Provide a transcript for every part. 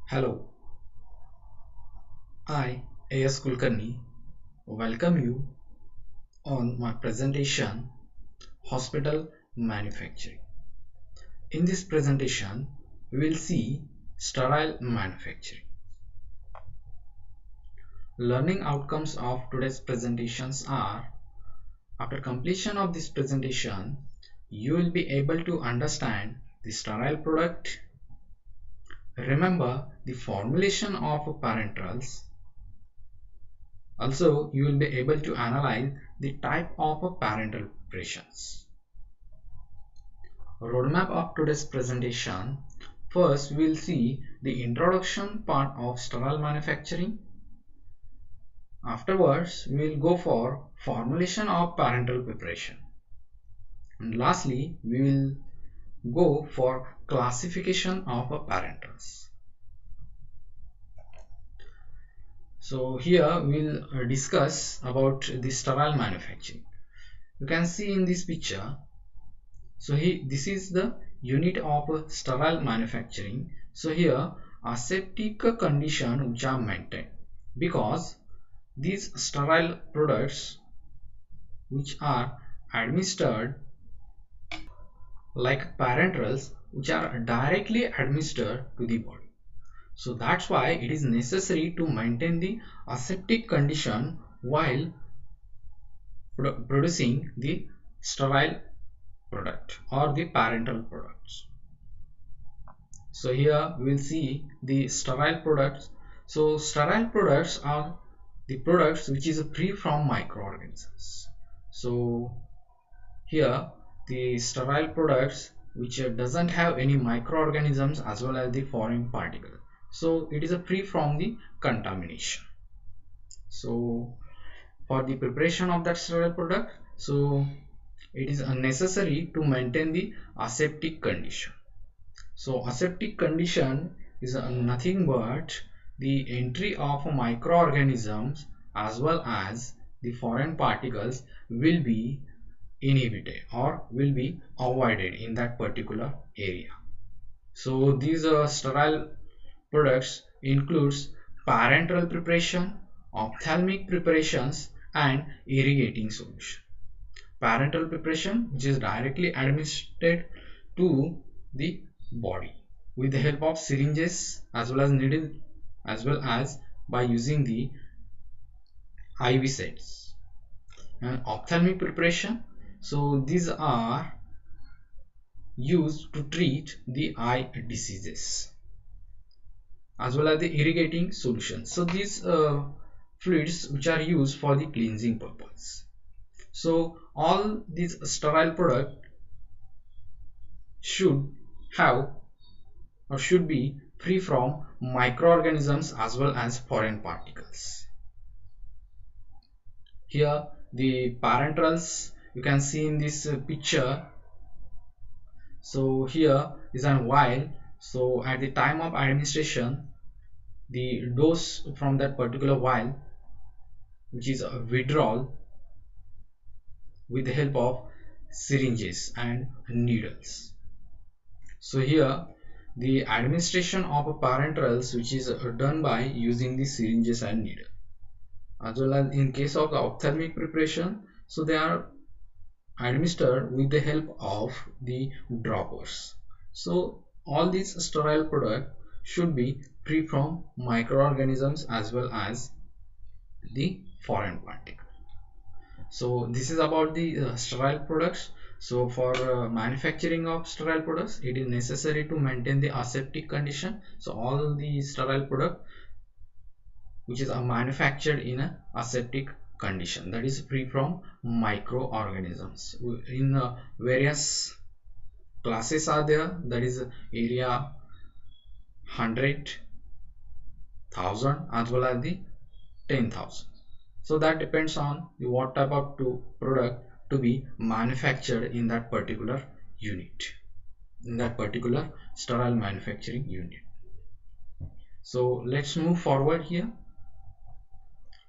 Hello, I, A.S. Kulkarni, welcome you on my presentation Hospital Manufacturing. In this presentation, we will see sterile manufacturing. Learning outcomes of today's presentations are: after completion of this presentation, you will be able to understand the sterile product, remember the formulation of parenterals. Also, you will be able to analyze the type of parenteral preparations. Roadmap of today's presentation. First, we will see the introduction part of sterile manufacturing. Afterwards, we will go for formulation of parenteral preparation. And lastly, we will go for classification of parenterals. So here we will discuss about the sterile manufacturing. You can see in this picture. So this is the unit of sterile manufacturing. So here aseptic condition which are maintained, because these sterile products which are administered like parenterals which are directly administered to the body. So that's why it is necessary to maintain the aseptic condition while producing the sterile product or the parenteral products. So here we will see the sterile products. So sterile products are the products which is free from microorganisms. So here the sterile products which doesn't have any microorganisms as well as the foreign particle. So it is a free from the contamination. So for the preparation of that sterile product, so it is unnecessary to maintain the aseptic condition. So aseptic condition is nothing but the entry of microorganisms as well as the foreign particles will be inhibited or will be avoided in that particular area. So these sterile products includes parenteral preparation, ophthalmic preparations and irrigating solution. Parenteral preparation, which is directly administered to the body with the help of syringes as well as needle, as well as by using the IV sets. And ophthalmic preparation, so these are used to treat the eye diseases, as well as the irrigating solutions. So these fluids which are used for the cleansing purpose. So all these sterile product should have or should be free from microorganisms as well as foreign particles. Here the parenterals you can see in this picture. So here is an vial. So at the time of administration, the dose from that particular vial, which is a withdrawal with the help of syringes and needles. So here the administration of a parenterals, which is done by using the syringes and needle, as well as in case of the ophthalmic preparation, so they are administered with the help of the droppers. So all these sterile products should be free from microorganisms as well as the foreign particle. So this is about the sterile products. So for manufacturing of sterile products, it is necessary to maintain the aseptic condition. So all the sterile product which is manufactured in a aseptic condition, that is free from microorganisms. In various classes are there, that is area 100, 1000 as well as the 10,000. So that depends on the what type of product to be manufactured in that particular unit, in that particular sterile manufacturing unit. So let's move forward here.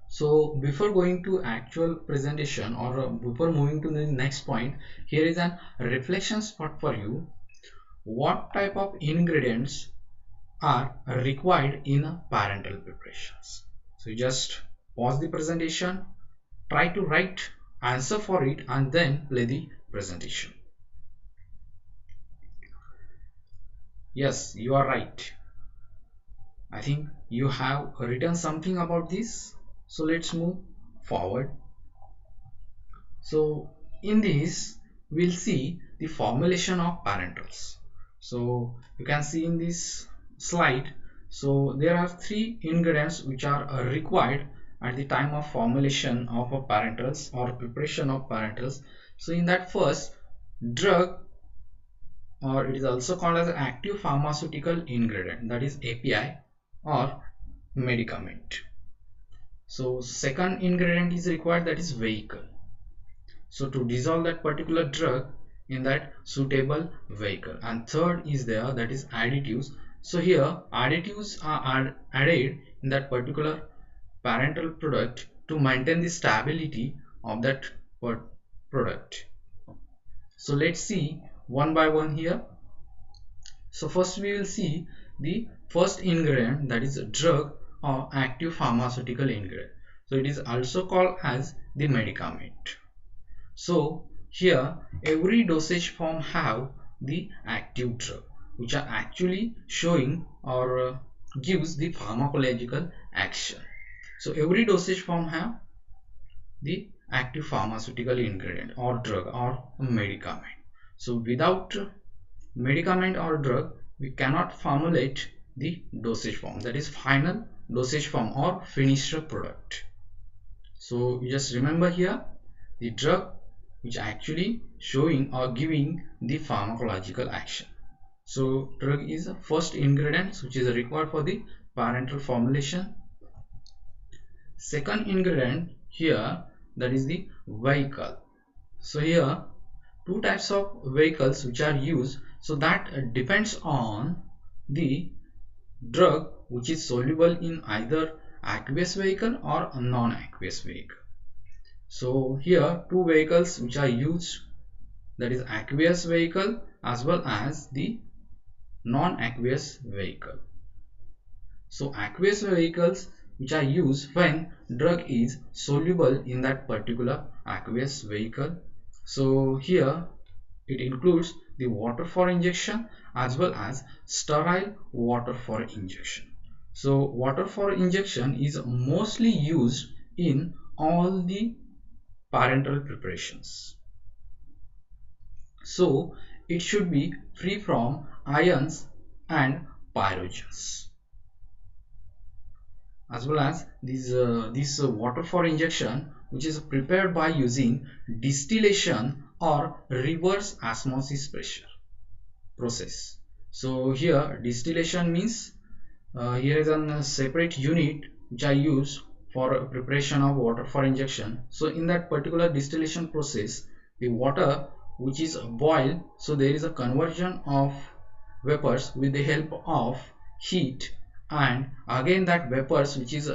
So before going to actual presentation or before moving to the next point, here is an reflection spot for you. What type of ingredients are required in parenteral preparations. So you just pause the presentation, try to write answer for it, and then play the presentation. Yes, you are right. I think you have written something about this. So let's move forward. So in this, we'll see the formulation of parenterals. So you can see in this slide, so there are three ingredients which are required at the time of formulation of a parenterals or preparation of parenterals. So in that, first, drug, or it is also called as active pharmaceutical ingredient, that is API, or medicament. So second ingredient is required, that is vehicle. So to dissolve that particular drug in that suitable vehicle. And third is there, that is additives. So here additives are added in that particular parenteral product to maintain the stability of that product. So let's see one by one here. So first we will see the first ingredient, that is a drug or active pharmaceutical ingredient. So it is also called as the medicament. So here every dosage form have the active drug which are actually showing or gives the pharmacological action. So every dosage form have the active pharmaceutical ingredient or drug or medicament. So without medicament or drug, we cannot formulate the dosage form, that is final dosage form or finished product. So you just remember here the drug which actually showing or giving the pharmacological action. So drug is the first ingredient which is required for the parenteral formulation. Second ingredient here, that is the vehicle. So here two types of vehicles which are used, so that depends on the drug which is soluble in either aqueous vehicle or non-aqueous vehicle. So here two vehicles which are used, that is aqueous vehicle as well as the non-aqueous vehicle. So aqueous vehicles which are used when drug is soluble in that particular aqueous vehicle. So here it includes the water for injection as well as sterile water for injection. So water for injection is mostly used in all the parenteral preparations. So it should be free from ions and pyrogens, as well as this water for injection which is prepared by using distillation or reverse osmosis pressure process. So here distillation means here is a separate unit which I use for preparation of water for injection. So in that particular distillation process, the water which is boiled, so there is a conversion of vapors with the help of heat, and again that vapors which is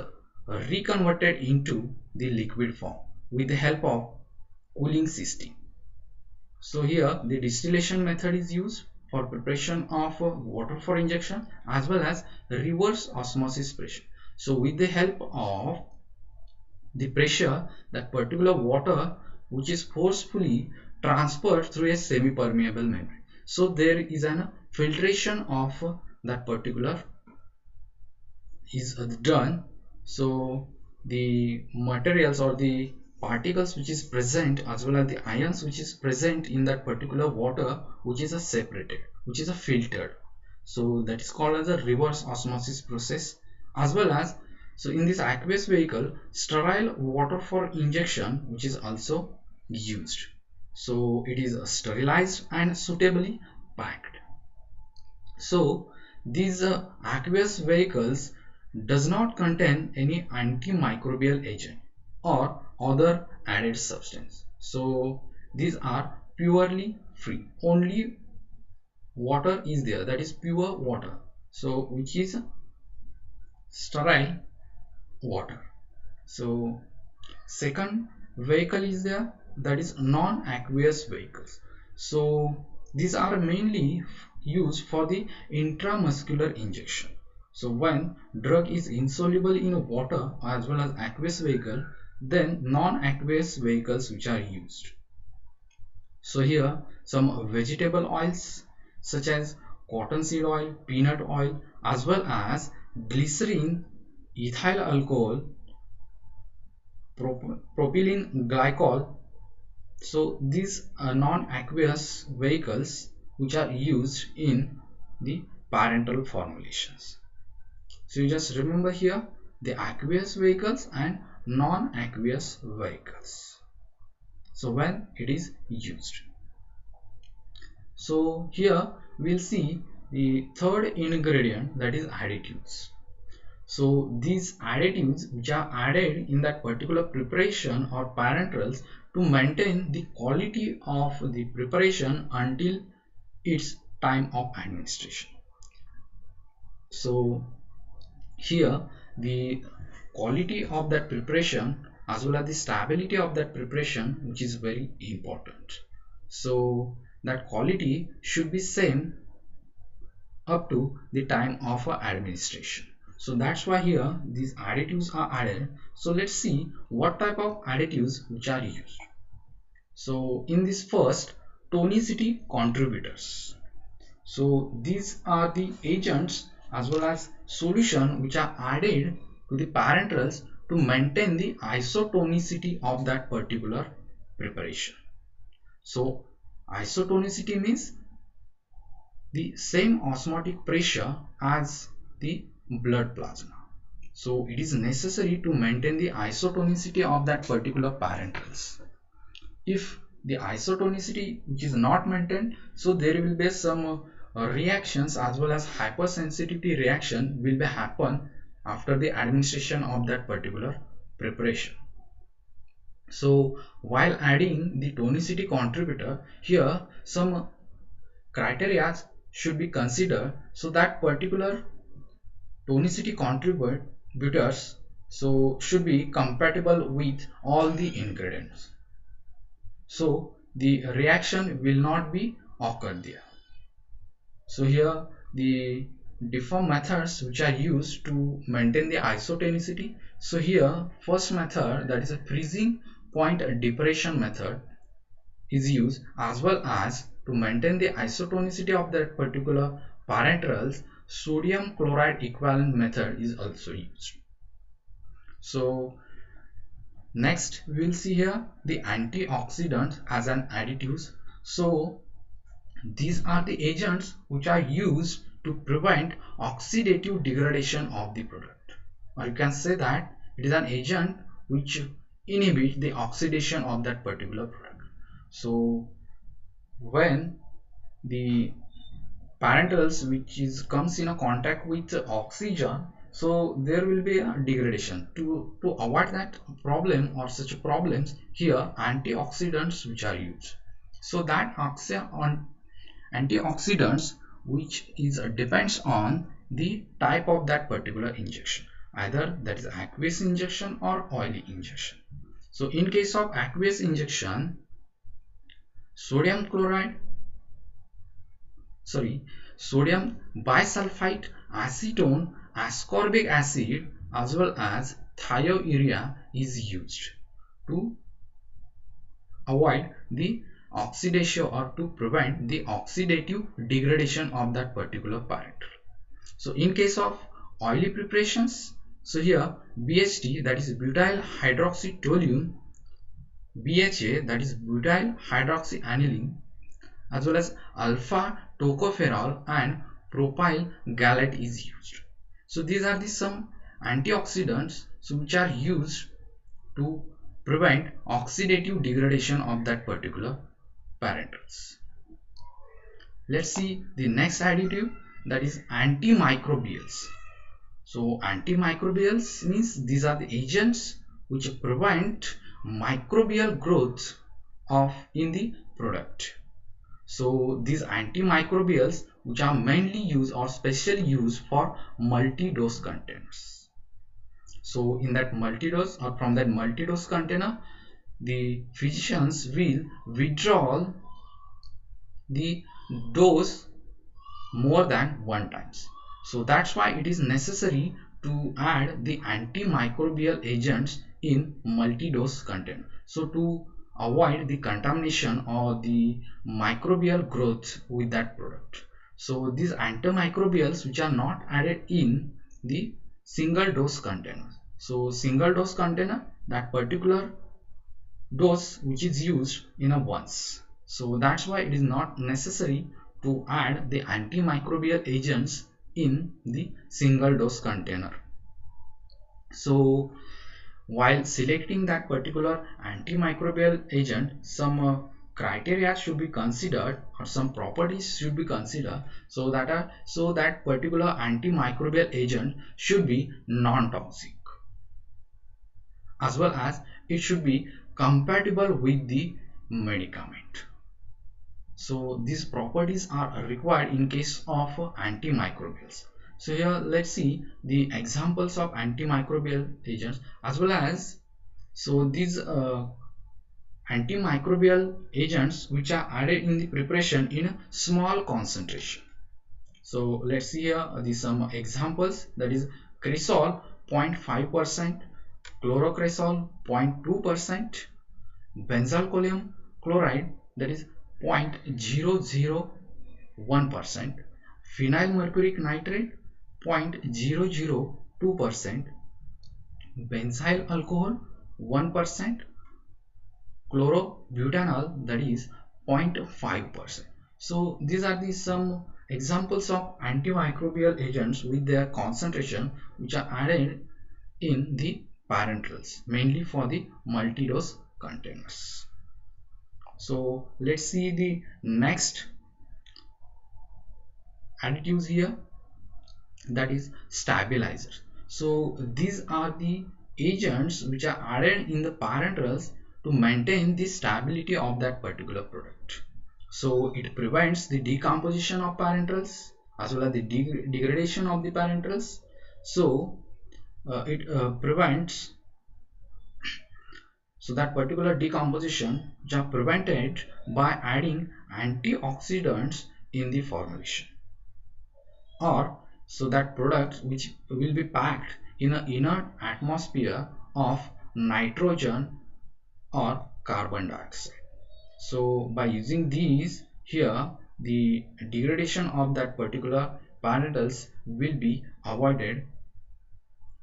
reconverted into the liquid form with the help of cooling system. So here the distillation method is used for preparation of water for injection as well as reverse osmosis pressure. So with the help of the pressure, that particular water which is forcefully transferred through a semi-permeable membrane. So there is an filtration of that particular is done. So the materials or the particles which is present as well as the ions which is present in that particular water which is a separated, which is a filtered. So that is called as a reverse osmosis process. As well as, so in this aqueous vehicle, sterile water for injection which is also used. So it is sterilized and suitably packed. So these aqueous vehicles does not contain any antimicrobial agent or other added substance. So these are purely free. Only water is there, that is pure water. So which is sterile water. So second vehicle is there, that is non-aqueous vehicles. So these are mainly used for the intramuscular injection. So when drug is insoluble in water as well as aqueous vehicle, then non-aqueous vehicles which are used. So here some vegetable oils such as cottonseed oil, peanut oil, as well as glycerin, ethyl alcohol, propylene glycol. So these are non-aqueous vehicles which are used in the parenteral formulations. So you just remember here the aqueous vehicles and non-aqueous vehicles. So when it is used. So here we'll see the third ingredient, that is additives. So these additives which are added in that particular preparation or parenterals to maintain the quality of the preparation until its time of administration. So here the quality of that preparation as well as the stability of that preparation, which is very important. So that quality should be same up to the time of administration. So that's why here these additives are added. So let's see what type of additives which are used. So in this first, tonicity contributors. So these are the agents as well as solution which are added to the parenterals to maintain the isotonicity of that particular preparation. So isotonicity means the same osmotic pressure as the blood plasma. So it is necessary to maintain the isotonicity of that particular parenterals. If the isotonicity which is not maintained, so there will be some reactions as well as hypersensitivity reaction will be happen after the administration of that particular preparation. So while adding the tonicity contributor, here some criteria should be considered. So that particular tonicity contributors so should be compatible with all the ingredients. So the reaction will not be occurred there. So here the different methods which are used to maintain the isotonicity. So here first method, that is a freezing point depression method, is used, as well as to maintain the isotonicity of that particular parenterals, sodium chloride equivalent method is also used. So next we will see here the antioxidants as an additives. So these are the agents which are used to prevent oxidative degradation of the product, or you can say that it is an agent which inhibits the oxidation of that particular product. So when the parenterals which is comes in a contact with oxygen, so there will be a degradation. To avoid that problem or such problems, here antioxidants which are used. So that antioxidants which is depends on the type of that particular injection, either that is aqueous injection or oily injection. So in case of aqueous injection, sodium bisulfite, acetone, ascorbic acid, as well as thiourea is used to avoid the oxidation or to prevent the oxidative degradation of that particular parenteral. So in case of oily preparations, so here BHT, that is butyl hydroxytoluene, BHA, that is butyl hydroxyaniline, as well as alpha tocopherol and propyl gallate is used. So these are the some antioxidants which are used to prevent oxidative degradation of that particular parenterals. Let's see the next additive, that is antimicrobials. So antimicrobials means these are the agents which prevent microbial growth of in the product. So these antimicrobials which are mainly used or specially used for multi-dose containers. So in that multi-dose or from that multi-dose container, the physicians will withdraw the dose more than one times. So that's why it is necessary to add the antimicrobial agents in multi-dose container. So to avoid the contamination or the microbial growth with that product. So these antimicrobials which are not added in the single dose container. So single dose container, that particular dose which is used in a once. So that's why it is not necessary to add the antimicrobial agents in the single dose container. So while selecting that particular antimicrobial agent, some criteria should be considered, or some properties should be considered, so that particular antimicrobial agent should be non-toxic, as well as it should be compatible with the medicament. So these properties are required in case of antimicrobials. So here let's see the examples of antimicrobial agents, as well as so these antimicrobial agents which are added in the preparation in small concentration. So let's see here some examples, that is cresol 0.5%, chlorocresol 0.2%, benzalkonium chloride, that is 0.001%, phenyl mercuric nitrate 0.002%, benzyl alcohol 1%, chlorobutanol, that is 0.5%. So these are the some examples of antimicrobial agents with their concentration which are added in the parenterals, mainly for the multi-dose containers. So let's see the next additives here, that is stabilizers. So these are the agents which are added in the parenterals to maintain the stability of that particular product. So it prevents the decomposition of parenterals as well as the degradation of the parenterals. So it prevents, so that particular decomposition which are prevented by adding antioxidants in the formulation, or so that products which will be packed in an inert atmosphere of nitrogen or carbon dioxide. So by using these here, the degradation of that particular parenterals will be avoided,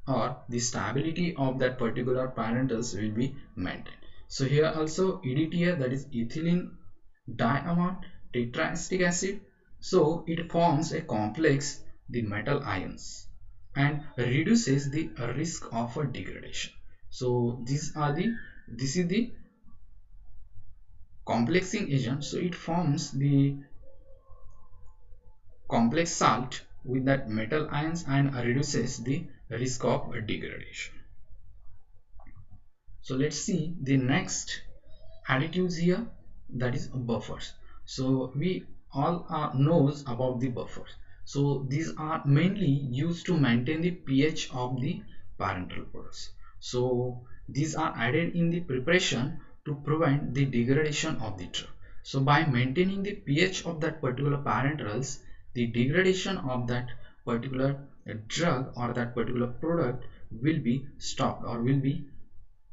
or the stability of that particular parenterals will be maintained. So here also EDTA, that is ethylene diamine tetraestic acid, so it forms a complex, the metal ions, and reduces the risk of a degradation. So this is the complexing agent, so it forms the complex salt with that metal ions and reduces the risk of degradation. So let's see the next additives here, that is buffers. So we all knows about the buffers. So these are mainly used to maintain the pH of the parenteral products. So these are added in the preparation to prevent the degradation of the drug. So by maintaining the pH of that particular parenterals, the degradation of that particular drug or that particular product will be stopped or will be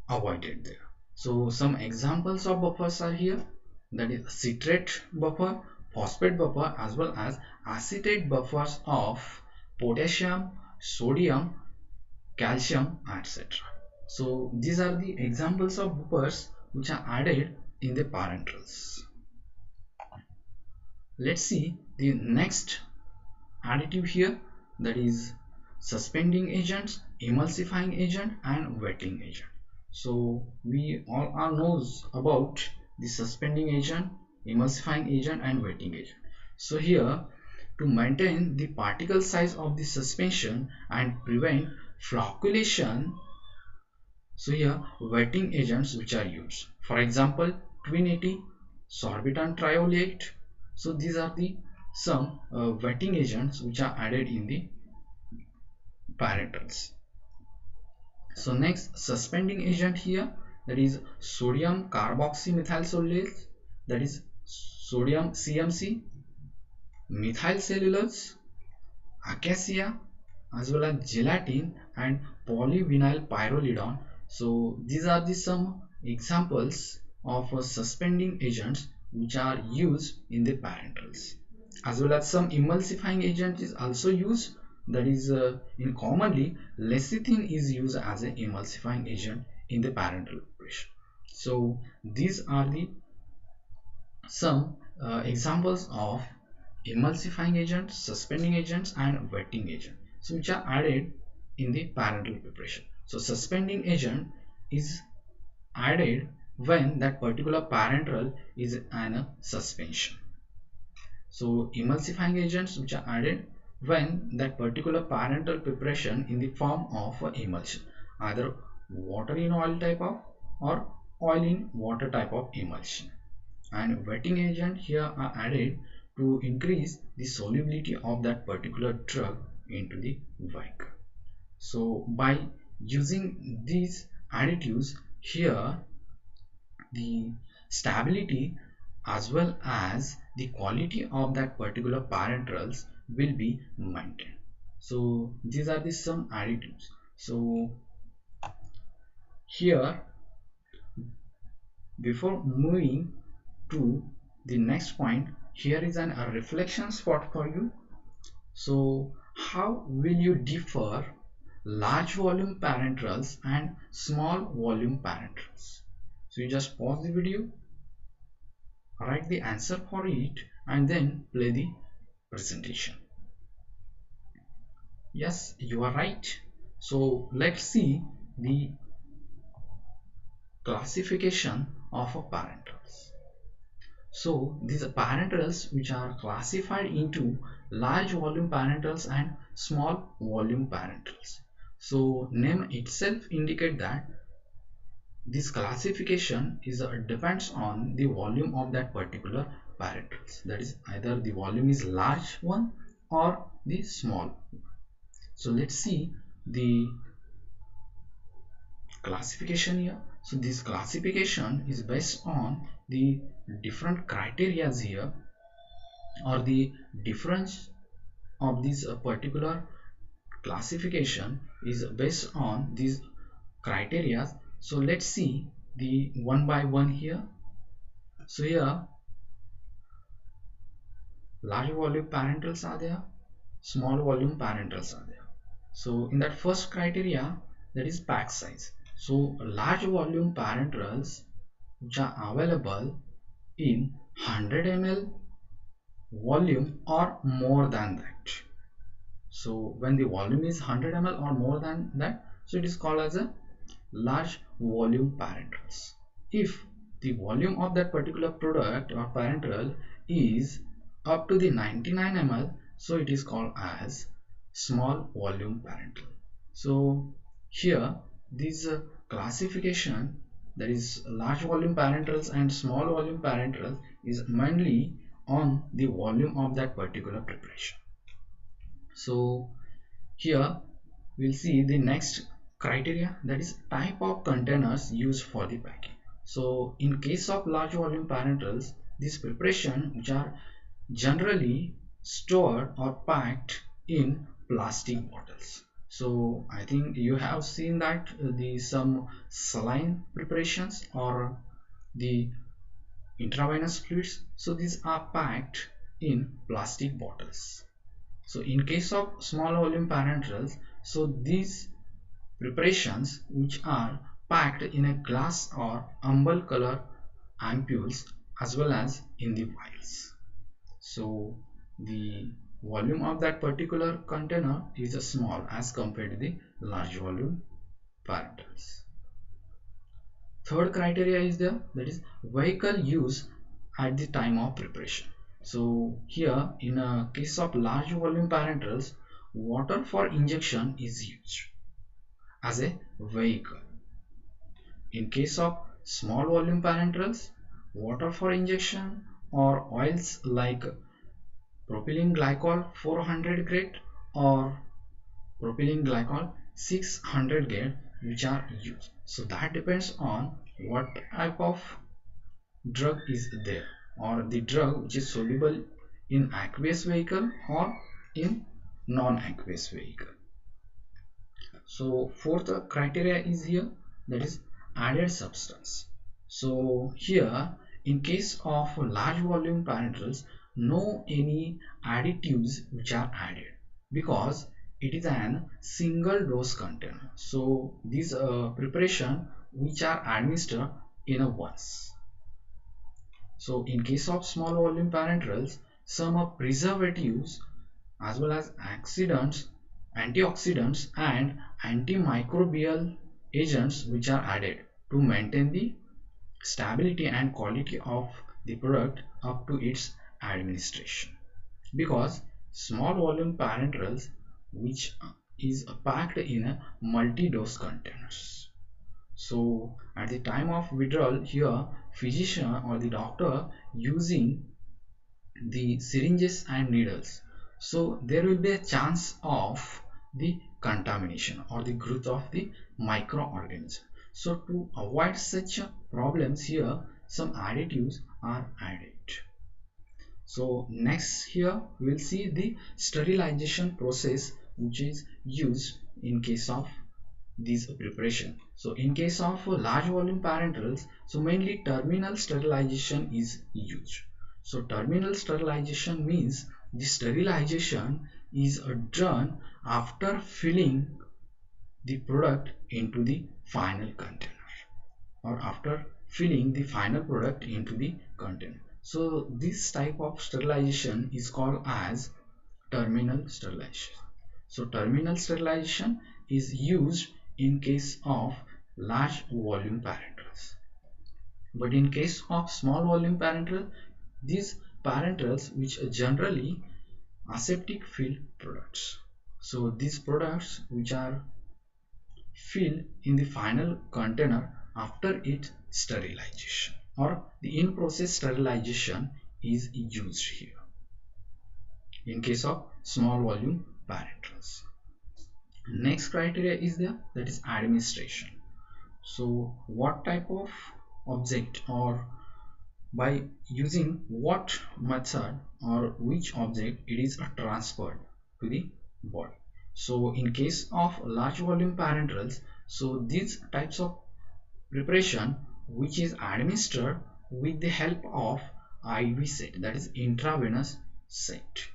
avoided there. So some examples of buffers are here, that is citrate buffer, phosphate buffer, as well as acetate buffers of potassium, sodium, calcium, etc. So these are the examples of buffers which are added in the parenterals. Let's see the next additive here, that is suspending agents, emulsifying agent, and wetting agent. So we all are knows about the suspending agent, emulsifying agent, and wetting agent. So here, to maintain the particle size of the suspension and prevent flocculation, so here wetting agents which are used, for example Twin80, sorbitan trioleate. So these are the some wetting agents which are added in the parenterals. So next suspending agent here, that is sodium carboxymethylcellulose, that is sodium CMC, methyl cellulose, acacia, as well as gelatin and polyvinyl pyrrolidone. So these are the some examples of suspending agents which are used in the parenterals. As well as some emulsifying agent is also used, that is in commonly lecithin is used as an emulsifying agent in the parenteral preparation. So these are the some examples of emulsifying agents, suspending agents and wetting agent, so which are added in the parenteral preparation. So suspending agent is added when that particular parenteral is in a suspension. So emulsifying agents which are added when that particular parenteral preparation in the form of emulsion, either water in oil type of or oil in water type of emulsion. And wetting agent here are added to increase the solubility of that particular drug into the vehicle. So by using these additives here, the stability as well as the quality of that particular parenterals will be maintained. So these are the some additives. So here, before moving to the next point, here is a reflection spot for you. So how will you differ large volume parenterals and small volume parenterals? So you just pause the video, write the answer for it and then play the presentation. Yes, you are right. So let's see the classification of a parenterals. So these are parenterals which are classified into large volume parenterals and small volume parenterals. So name itself indicate that this classification is depends on the volume of that particular parenterals. That is either the volume is large one or the small one. So let's see the classification here. So this classification is based on the different criteria here, or the difference of this particular classification is based on these criteria. So let's see the one by one here. So here large volume parenterals are there, small volume parenterals are there. So in that first criteria, that is pack size. So large volume parenterals which are available in 100 ml volume or more than that. So when the volume is 100 ml or more than that, so it is called as a large volume parenterals. If the volume of that particular product or parenteral is up to the 99 ml, so it is called as small volume parenteral. So here this classification, that is large volume parenterals and small volume parenterals, is mainly on the volume of that particular preparation. So here we'll see the next criteria, that is type of containers used for the packing. So in case of large volume parenterals, this preparation which are generally stored or packed in plastic bottles. So I think you have seen that the some saline preparations or the intravenous fluids, so these are packed in plastic bottles. So in case of small volume parenterals, so these preparations which are packed in a glass or umber color ampules as well as in the vials. So the volume of that particular container is a small as compared to the large volume parenterals. Third criteria is there, that is vehicle use at the time of preparation. So here in a case of large volume parenterals, water for injection is used as a vehicle. In case of small volume parenterals, water for injection or oils like propylene glycol 400 grade or propylene glycol 600 grade which are used. So that depends on what type of drug is there, or the drug which is soluble in aqueous vehicle or in non-aqueous vehicle. So fourth criteria is here, that is added substance. So here in case of large volume parenterals, no any additives which are added because it is an single dose container. So these preparation which are administered in a once. So in case of small volume parenterals, some are preservatives as well as accidents, antioxidants and antimicrobial agents which are added to maintain the stability and quality of the product up to its administration. Because small volume parenterals which is packed in a multi-dose containers. So at the time of withdrawal here, physician or the doctor using the syringes and needles, so there will be a chance of the contamination or the growth of the microorganism. So to avoid such problems here, some additives are added. So next here we will see the sterilization process which is used in case of these preparation. So in case of large volume parenterals, so mainly terminal sterilization is used. So terminal sterilization means the sterilization is done after filling the product into the final container or after filling the final product into the container. So this type of sterilization is called as terminal sterilization. So terminal sterilization is used in case of large volume parenterals. But in case of small volume parenteral, these parenterals which are generally aseptic filled products. So these products which are filled in the final container after its sterilization or the in-process sterilization is used here in case of small volume parenterals. Next criteria is there, that is administration. So what type of object or by using what method or which object it is transferred to the body. So in case of large volume parenterals, so these types of preparation which is administered with the help of IV set, that is intravenous set.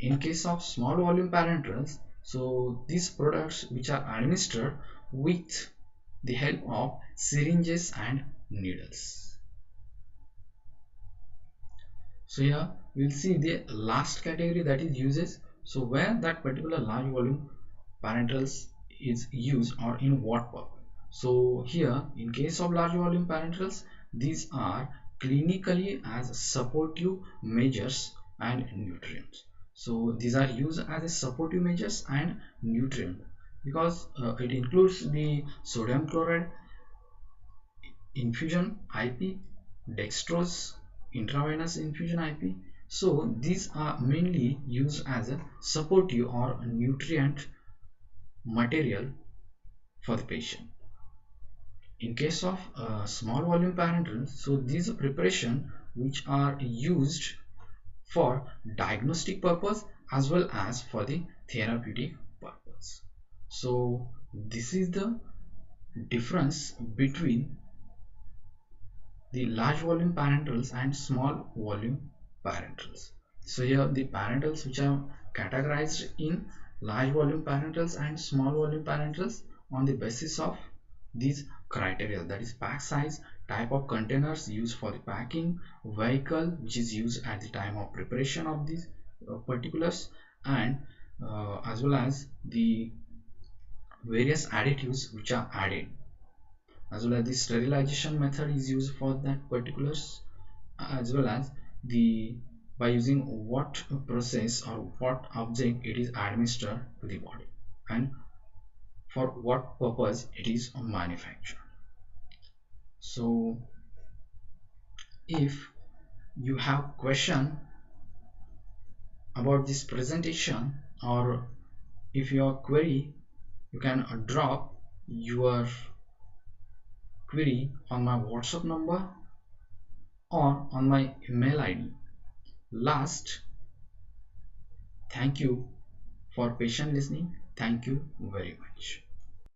In case of small volume parenterals, so these products which are administered with the help of syringes and needles. So here we will see the last category, that is uses. So where that particular large volume parenterals is used or in what purpose. So here in case of large volume parenterals, these are clinically as supportive measures and nutrients. So these are used as a supportive measures and nutrient because it includes the sodium chloride infusion IP, dextrose intravenous infusion IP. So these are mainly used as a supportive or nutrient material for the patient. In case of small volume parenterals, so these are preparation which are used for diagnostic purpose as well as for the therapeutic purpose. So this is the difference between the large volume parenterals and small volume parenterals. So here the parenterals which are categorized in large volume parenterals and small volume parenterals on the basis of these criteria, that is pack size, type of containers used for the packing, vehicle which is used at the time of preparation of these particulars, and as well as the various additives which are added, as well as the sterilization method is used for that particulars, as well as the by using what process or what object it is administered to the body and for what purpose it is manufactured. So if you have question about this presentation or if your query, you can drop your query on my WhatsApp number or on my email ID. Last, thank you for patient listening. Thank you very much.